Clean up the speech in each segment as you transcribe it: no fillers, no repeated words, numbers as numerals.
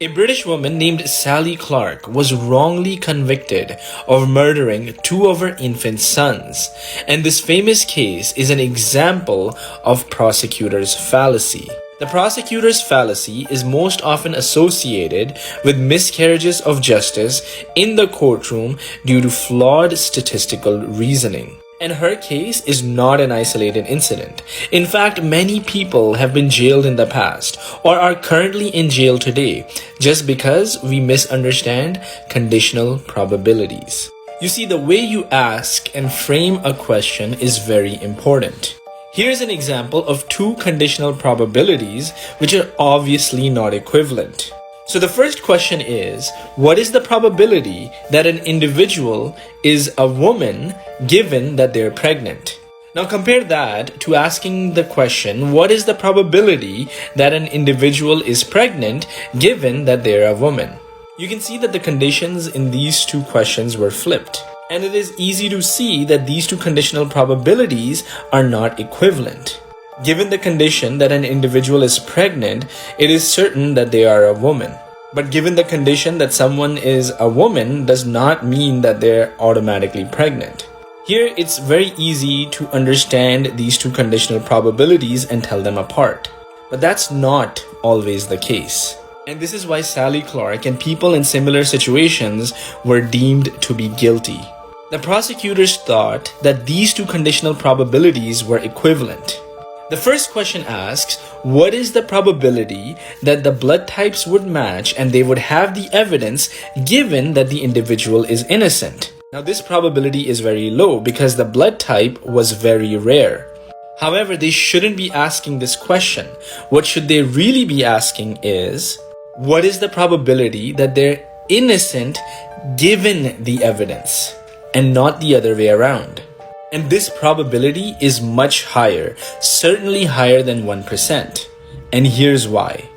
A British woman named Sally Clark was wrongly convicted of murdering two of her infant sons, and this famous case is an example of prosecutor's fallacy. The prosecutor's fallacy is most often associated with miscarriages of justice in the courtroom due to flawed statistical reasoning. And her case is not an isolated incident. In fact, many people have been jailed in the past or are currently in jail today just because we misunderstand conditional probabilities. You see, the way you ask and frame a question is very important. Here's an example of two conditional probabilities which are obviously not equivalent. So the first question is, what is the probability that an individual is a woman given that they're pregnant? Now compare that to asking the question, what is the probability that an individual is pregnant given that they're a woman? You can see that the conditions in these two questions were flipped. And it is easy to see that these two conditional probabilities are not equivalent. Given the condition that an individual is pregnant, it is certain that they are a woman. But given the condition that someone is a woman does not mean that they're automatically pregnant. Here, it's very easy to understand these two conditional probabilities and tell them apart. But that's not always the case. And this is why Sally Clark and people in similar situations were deemed to be guilty. The prosecutors thought that these two conditional probabilities were equivalent. The first question asks, what is the probability that the blood types would match and they would have the evidence given that the individual is innocent? Now this probability is very low because the blood type was very rare. However, they shouldn't be asking this question. What should they really be asking is, what is the probability that they're innocent given the evidence and not the other way around? And this probability is much higher, certainly higher than 1%. And here's why.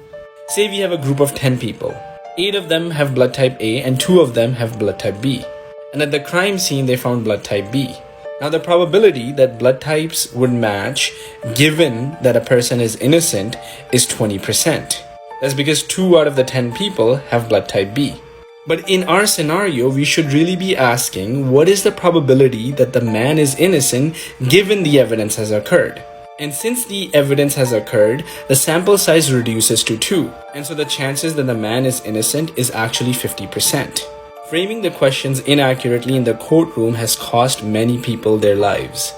Say we have a group of 10 people. 8 of them have blood type A and 2 of them have blood type B. And at the crime scene, they found blood type B. Now the probability that blood types would match given that a person is innocent is 20%. That's because 2 out of the 10 people have blood type B. But in our scenario, we should really be asking, what is the probability that the man is innocent given the evidence has occurred? And since the evidence has occurred, the sample size reduces to 2. And so the chances that the man is innocent is actually 50%. Framing the questions inaccurately in the courtroom has cost many people their lives.